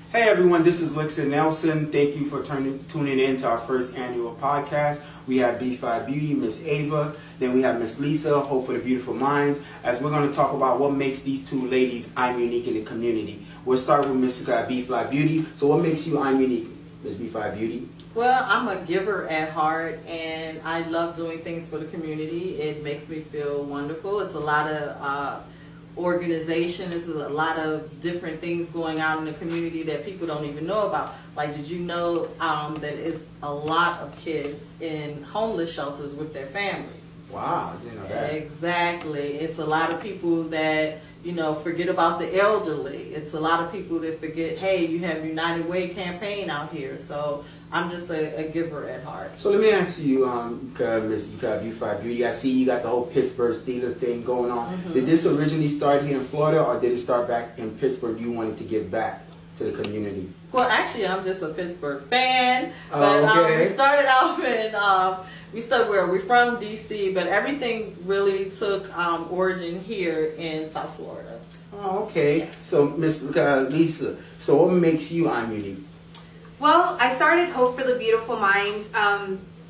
Hey everyone, this is Lixon Nelson. Thank you for tuning in to our first annual podcast. We have BFly.beauty, Miss Ava, then we have Miss Lisa, Hope for the Beautiful Minds, as we're going to talk about what makes these two ladies ImUneek in the community. We'll start with Miss BFly.beauty. So what makes you ImUneek, Miss BFly.beauty? Well, I'm a giver at heart, and I love doing things for the community. It makes me feel wonderful. It's a lot of organization. There's a lot of different things going on in the community that people don't even know about. Like, did you know that it's a lot of kids in homeless shelters with their families? Wow, I didn't know that. Exactly. It's a lot of people that, forget about the elderly. It's a lot of people that forget, hey, you have United Way campaign out here. So I'm just a giver at heart. So let me ask you, Miss BFly.beauty, I see you got the whole Pittsburgh Steelers thing going on. Mm-hmm. Did this originally start here in Florida, or did it start back in Pittsburgh? You wanted to give back to the community? Well, actually, I'm just a Pittsburgh fan. But we started off in, we're from D.C., but everything really took origin here in South Florida. Oh, okay. Yes. So, Miss Lisa, so what makes you ImUneek? Well, I started Hope for the Beautiful Minds,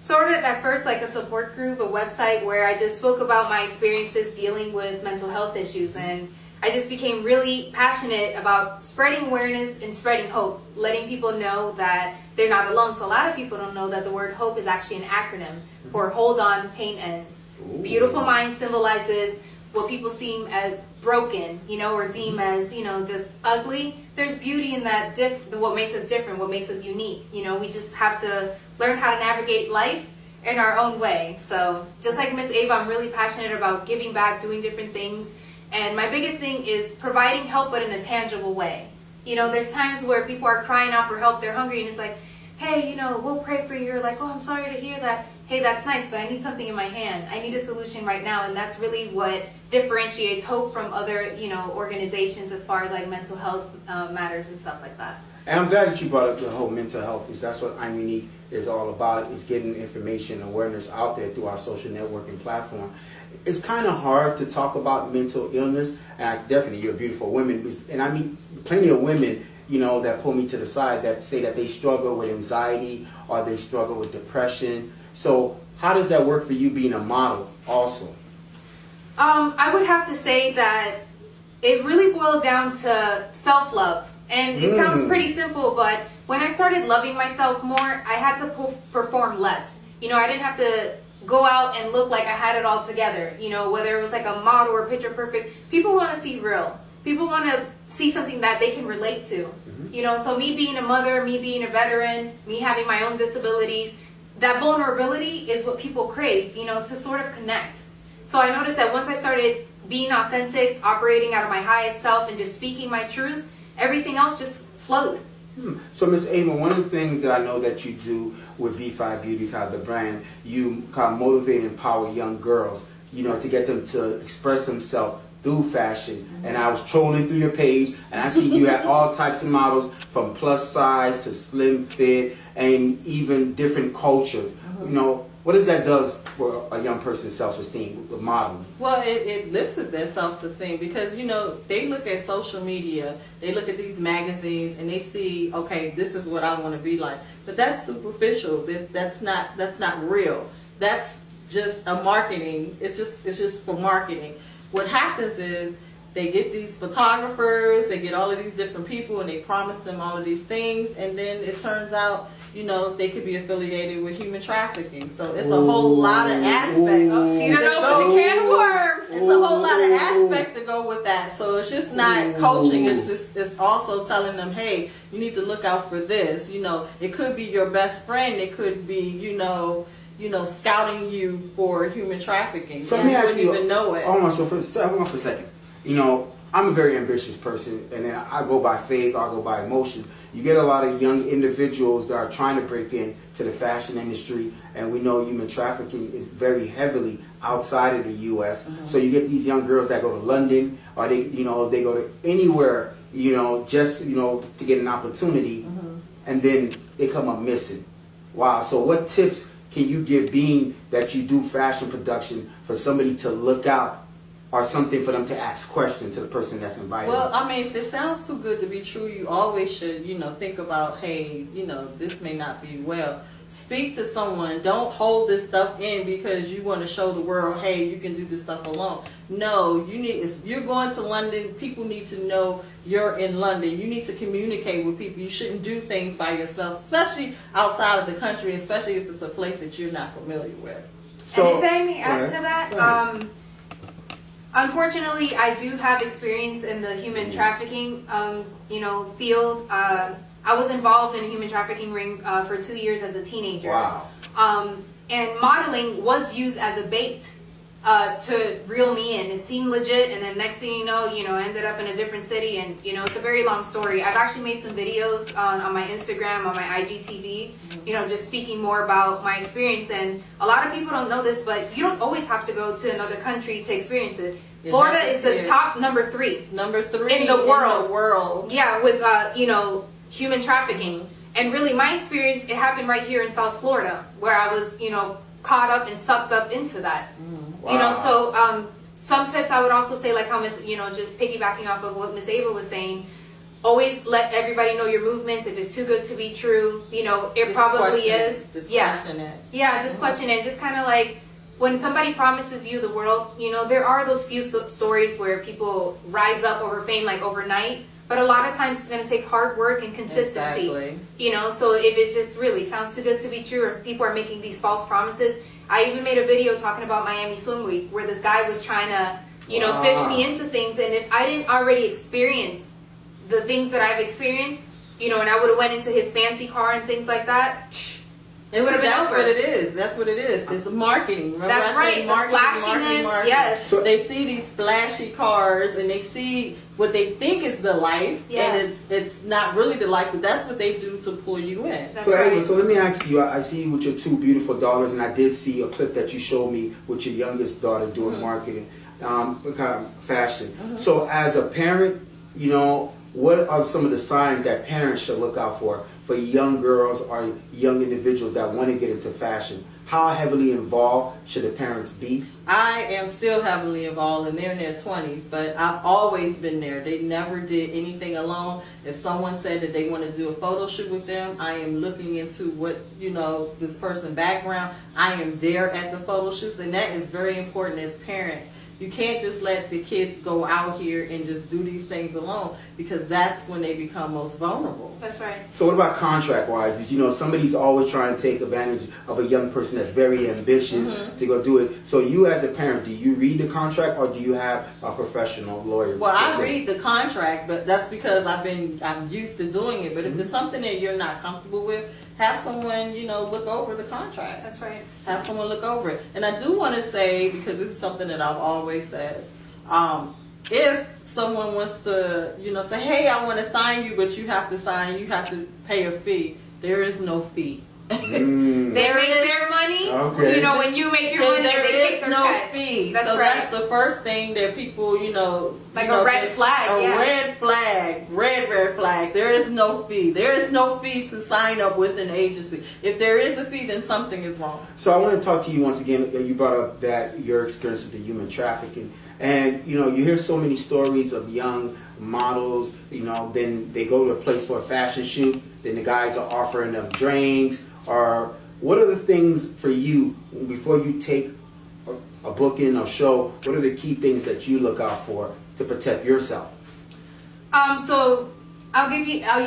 sort of at first like a support group, a website where I just spoke about my experiences dealing with mental health issues, and I just became really passionate about spreading awareness and spreading hope, letting people know that they're not alone. So a lot of people don't know that the word hope is actually an acronym for Hold On, Pain Ends. Ooh. Beautiful Mind symbolizes what people seem as broken, or deem as, just ugly. There's beauty in that, what makes us different, what makes us unique. We just have to learn how to navigate life in our own way. So just like Miss Ava, I'm really passionate about giving back, doing different things. And my biggest thing is providing help, but in a tangible way. There's times where people are crying out for help, they're hungry, and it's like, hey, we'll pray for you. You're like, oh, I'm sorry to hear that. Hey, that's nice, but I need something in my hand. I need a solution right now. And that's really what differentiates Hope from other, organizations as far as like mental health matters and stuff like that. And I'm glad that you brought up the whole mental health, because that's what ImUneek is all about, is getting information and awareness out there through our social networking platform. It's kind of hard to talk about mental illness, and definitely you're a beautiful woman, and I meet plenty of women, that pull me to the side that say that they struggle with anxiety or they struggle with depression. So how does that work for you being a model also? I would have to say that it really boiled down to self-love. And it sounds pretty simple, but when I started loving myself more, I had to perform less. I didn't have to go out and look like I had it all together. Whether it was like a model or picture perfect, people want to see real. People want to see something that they can relate to. Mm-hmm. So me being a mother, me being a veteran, me having my own disabilities, that vulnerability is what people crave, to sort of connect. So I noticed that once I started being authentic, operating out of my highest self, and just speaking my truth, everything else just flowed. So, Miss Ava, one of the things that I know that you do with BFly.beauty, the brand, you motivate and empower young girls, to get them to express themselves through fashion. Mm-hmm. And I was trolling through your page, and I see you had all types of models, from plus size to slim fit, and even different cultures. Mm-hmm. What does that does for a young person's self-esteem with modeling? Well, it lifts their self-esteem because, they look at social media, they look at these magazines, and they see, okay, this is what I want to be like. But that's superficial. That's not real. That's just a marketing. It's just for marketing. What happens is they get these photographers, they get all of these different people, and they promise them all of these things, and then it turns out, they could be affiliated with human trafficking. So it's a whole lot of aspect. Oh, she done opened the can of worms. It's a whole lot of aspect to go with that. So it's just not coaching. It's also telling them, hey, you need to look out for this. It could be your best friend. It could be, scouting you for human trafficking. So let me ask you, even know it. Hold on for a second. I'm a very ambitious person, and I go by faith, I go by emotion. You get a lot of young individuals that are trying to break into the fashion industry, and we know human trafficking is very heavily outside of the U.S. Mm-hmm. So you get these young girls that go to London, or they go to anywhere, just to get an opportunity, mm-hmm. and then they come up missing. Wow. So what tips can you give, being that you do fashion production, for somebody to look out or something for them to ask questions to the person that's invited? Well, I mean, if it sounds too good to be true, you always should, think about, hey, this may not be well. Speak to someone. Don't hold this stuff in because you want to show the world, hey, you can do this stuff alone. No, if you're going to London, people need to know you're in London. You need to communicate with people. You shouldn't do things by yourself, especially outside of the country, especially if it's a place that you're not familiar with. So, and if I may add to that, unfortunately, I do have experience in the human trafficking, field. I was involved in a human trafficking ring for 2 years as a teenager. Wow. And modeling was used as a bait to reel me in. It seemed legit, and then next thing you know, I ended up in a different city, and it's a very long story. I've actually made some videos on my Instagram, on my IGTV, just speaking more about my experience. And a lot of people don't know this, but you don't always have to go to another country to experience it. Florida is the top number 3 in the world. Yeah, with human trafficking. And really, my experience, it happened right here in South Florida, where I was caught up and sucked up into that. Wow. So some tips I would also say, like how Miss, just piggybacking off of what Miss Ava was saying, always let everybody know your movements. If it's too good to be true, it just probably is. Just question it. Yeah, just question it. Just kind of like when somebody promises you the world, there are those few stories where people rise up over fame like overnight. But a lot of times it's going to take hard work and consistency. Exactly. So if it just really sounds too good to be true, or people are making these false promises. I even made a video talking about Miami Swim Week where this guy was trying to, fish me into things. And if I didn't already experience the things that I've experienced, and I would have went into his fancy car and things like that, it would have been over. That's what it is. It's marketing. Remember that's right. Marketing. Yes. So they see these flashy cars and they see what they think is the life, and it's not really the life, but that's what they do to pull you in. That's so, right. Ava, so let me ask you. I see you with your 2 beautiful daughters, and I did see a clip that you showed me with your youngest daughter doing marketing, kind of fashion. So, as a parent, what are some of the signs that parents should look out for young girls or young individuals that want to get into fashion? How heavily involved should the parents be? I am still heavily involved, and they're in their 20s, but I've always been there. They never did anything alone. If someone said that they want to do a photo shoot with them, I am looking into what, this person's background. I am there at the photo shoots, and that is very important as parents. You can't just let the kids go out here and just do these things alone, because that's when they become most vulnerable. That's right. So what about contract-wise? Because, somebody's always trying to take advantage of a young person that's very ambitious to go do it. So you as a parent, do you read the contract or do you have a professional lawyer? Well, I read the contract, but that's because I'm used to doing it. But if it's something that you're not comfortable with, have someone, look over the contract. That's right. Have someone look over it. And I do want to say, because this is something that I've always said, if someone wants to, say, hey, I want to sign you, but you have to pay a fee, there is no fee. They make their money. Okay. When you make your money, they take their cut. Fee. That's so right. That's the first thing that people, like a red flag. Red flag. There is no fee. There is no fee to sign up with an agency. If there is a fee, then something is wrong. So I want to talk to you once again. You brought up that your experience with the human trafficking, and you hear so many stories of young models. Then they go to a place for a fashion shoot. Then the guys are offering them drinks. Or what are the things for you before you take a booking or show? What are the key things that you look out for to protect yourself? So I'll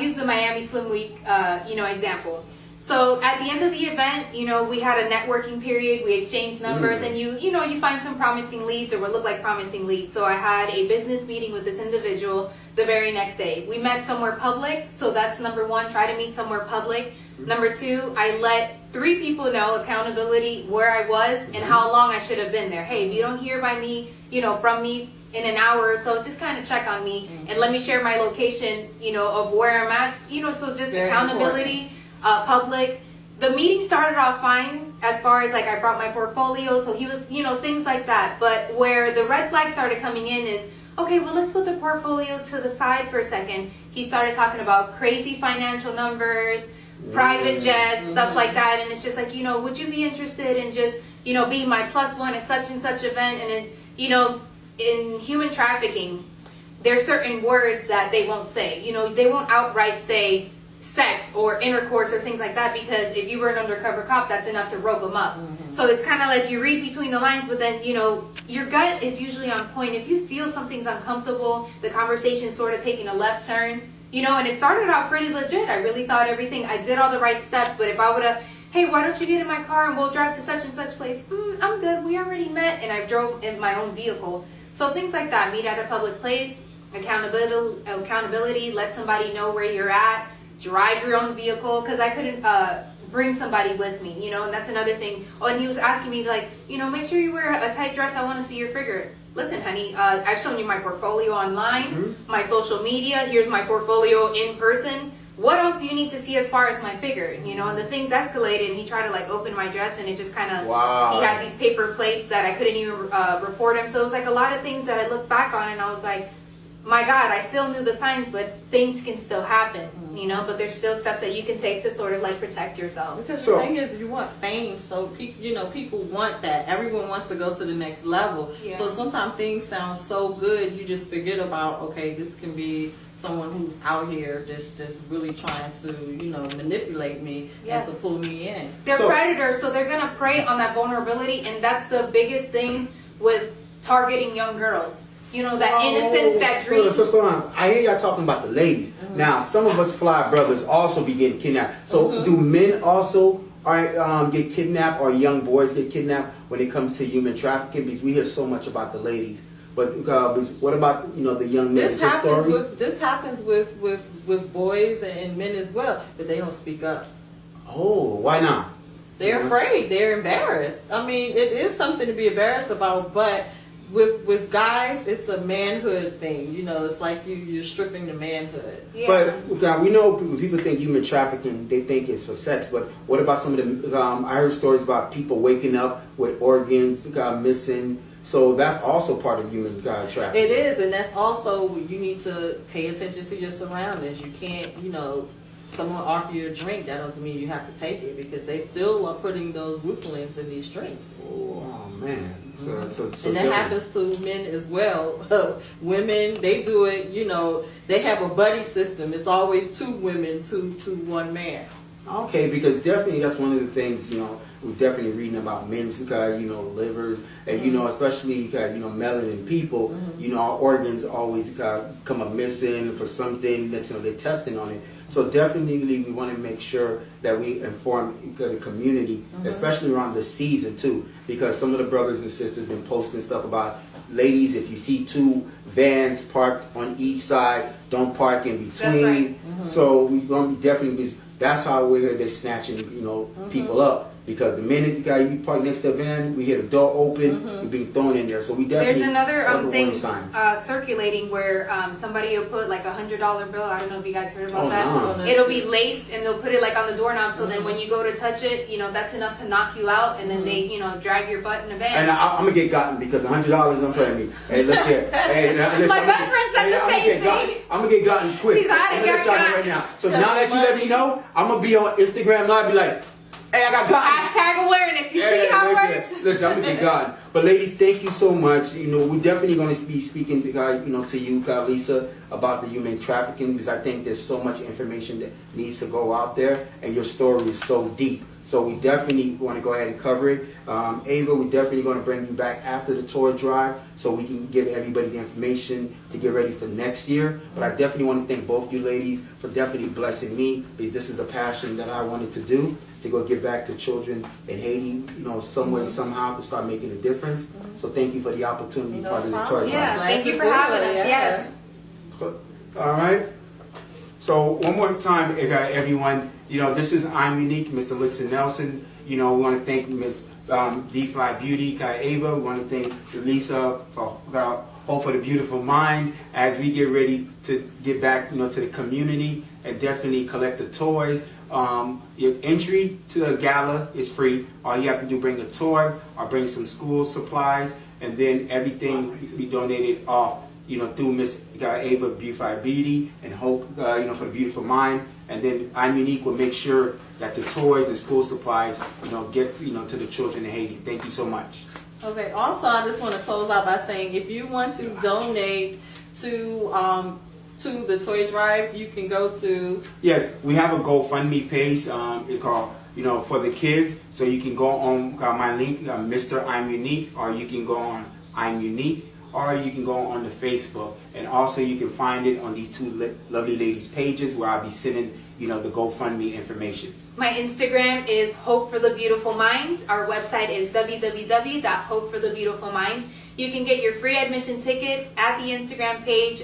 use the Miami Swim Week, example. So at the end of the event, we had a networking period. We exchanged numbers, and you find some promising leads or what look like promising leads. So I had a business meeting with this individual the very next day. We met somewhere public. So that's number 1. Try to meet somewhere public. Number 2, I let 3 people know accountability where I was and how long I should have been there. Hey, if you don't hear from me in an hour or so, just kind of check on me and let me share my location, of where I'm at. So just very accountability. Public. The meeting started off fine as far as I brought my portfolio, so he was, things like that. But where the red flag started coming in is, okay, well, let's put the portfolio to the side for a second. He started talking about crazy financial numbers, private jets, stuff like that. And it's just like, would you be interested in just, being my +1 at such and such event? And then, in human trafficking, there's certain words that they won't say. You know, they won't outright say sex or intercourse or things like that, because if you were an undercover cop, that's enough to rope them up. So it's kind of like you read between the lines, but then, you know, your gut is usually on point. If you feel something's uncomfortable, the conversation's sort of taking a left turn, you know, and it started out pretty legit. I really thought I did all the right steps, but if I would have, hey, why don't you get in my car and we'll drive to such and such place? I'm good, we already met, and I drove in my own vehicle. So things like that, meet at a public place, accountability, let somebody know where you're at, drive your own vehicle, because I couldn't bring somebody with me, you know, and that's another thing. Oh, and he was asking me, like, you know, make sure you wear a tight dress, I want to see your figure. Listen, honey, I've shown you my portfolio online, my social media, here's my portfolio in person. What else do you need to see as far as my figure? You know, and the things escalated, and he tried to like open my dress, and it just kind of, he had these paper plates that I couldn't even report him. So it was like a lot of things that I look back on, and I was like, my God, I still knew the signs, but things can still happen, you know, but there's still steps that you can take to sort of like protect yourself. Because the thing is, you want fame, so people want that. Everyone wants to go to the next level. Yeah. So sometimes things sound so good, you just forget about, okay, this can be someone who's out here just really trying to, you know, manipulate me and to pull me in. They're predators, so they're gonna prey on that vulnerability, and that's the biggest thing with targeting young girls. You know, that innocence, that dream. So I hear y'all talking about the ladies. Now, some of us fly brothers also be getting kidnapped. So do men also get kidnapped, or young boys get kidnapped when it comes to human trafficking? Because we hear so much about the ladies. But what about, you know, the young men? This happens with boys and men as well, but they don't speak up. Oh, why not? They're afraid. They're embarrassed. I mean, it is something to be embarrassed about, but with guys, it's a manhood thing. You know, it's like you're stripping the manhood. Yeah. But we know when people think human trafficking, they think it's for sex. But what about some of the? I heard stories about people waking up with organs missing. So that's also part of human trafficking. It is, and that's also, you need to pay attention to your surroundings. You can't, you know, someone offer you a drink, that doesn't mean you have to take it, because they still are putting those Rufalins in these drinks. Oh man. So and that happens to men as well. Women, they do it, you know, they have a buddy system. It's always two women to one man. Okay, because definitely that's one of the things, you know, we're definitely reading about men's, you know, livers, and, you know, especially, you know, melanin people, you know, our organs always come up missing for something that's, you know, they're testing on it. So definitely we want to make sure that we inform the community, especially around the season too, because some of the brothers and sisters have been posting stuff about, ladies, if you see two vans parked on each side, don't park in between. That's right. So we want to definitely, that's how we're here, they're snatching, you know, people up. Because the minute you park next to the van, we hear the door open, you're being thrown in there. So we definitely. There's another thing circulating where somebody will put like $100 bill. I don't know if you guys heard about that. No. It'll be laced, and they'll put it like on the doorknob. So then when you go to touch it, you know, that's enough to knock you out, and then they, you know, drag your butt in a van. And I'm gonna get gotten because $100 don't pay me. Hey, look here. Hey, listen, my best friend said the same thing. I'm gonna get gotten quick. She's out of here right now. So now that you let me know, I'm gonna be on Instagram Live, be like, hey, I got gotten. Hashtag awareness. You see how it works? Listen, I'm gonna get gotten. But ladies, thank you so much. You know, we're definitely gonna be speaking to you, Lisa, about the human trafficking, because I think there's so much information that needs to go out there, and your story is so deep. So we definitely want to go ahead and cover it. Ava, we're definitely going to bring you back after the tour drive so we can give everybody the information to get ready for next year. But I definitely want to thank both you ladies for definitely blessing me, because this is a passion that I wanted to do, to go give back to children in Haiti, you know, some way, somehow, to start making a difference. So thank you for the opportunity to be part of the tour drive. Yeah, thank you for having us. Yes. All right. So one more time, everyone. You know, this is ImUneek, Mr. Lixon Nelson. You know, we want to thank Ms. BFly.beauty, Ava. We want to thank Lisa for Hope for the Beautiful Mind, as we get ready to get back, you know, to the community and definitely collect the toys. Your entry to the gala is free. All you have to do, bring a toy or bring some school supplies, and then everything will be donated off, you know, through Miss Ava BFly.beauty and Hope, you know, for the Beautiful Mind. And then ImUneek will make sure that the toys and school supplies, you know, get, you know, to the children in Haiti. Thank you so much. Okay. Also, I just want to close out by saying, if you want to donate to the toy drive, you can go to. Yes, we have a GoFundMe page. It's called, for the kids. So you can go on my link, Mr. ImUneek, or you can go on ImUneek, or you can go on the Facebook. And also you can find it on these two lovely ladies' pages where I'll be sending, the GoFundMe information. My Instagram is Hope for the Beautiful Minds. Our website is www.hopeforthebeautifulminds. You can get your free admission ticket at the Instagram page.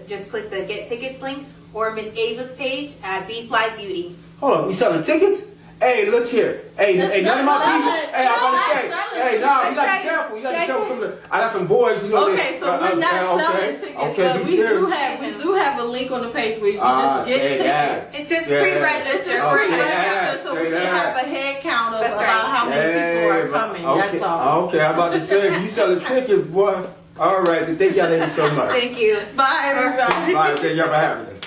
Just click the Get Tickets link, or Miss Ava's page at BFly.beauty. Hold on, we selling tickets? Hey, look here. Hey, none of my people. Hey, I'm about to say. Hey, no, you gotta be careful. You gotta be careful. I got some boys, Okay, so we're not selling tickets, but we do have a link on the page where you can just get tickets. It's just pre-register. So we can have a head count of about how many people are coming. That's all. Okay, I'm about to say, if you selling tickets, boy. All right, then thank y'all ladies so much. Thank you. Bye, everybody. Bye, thank y'all for having us.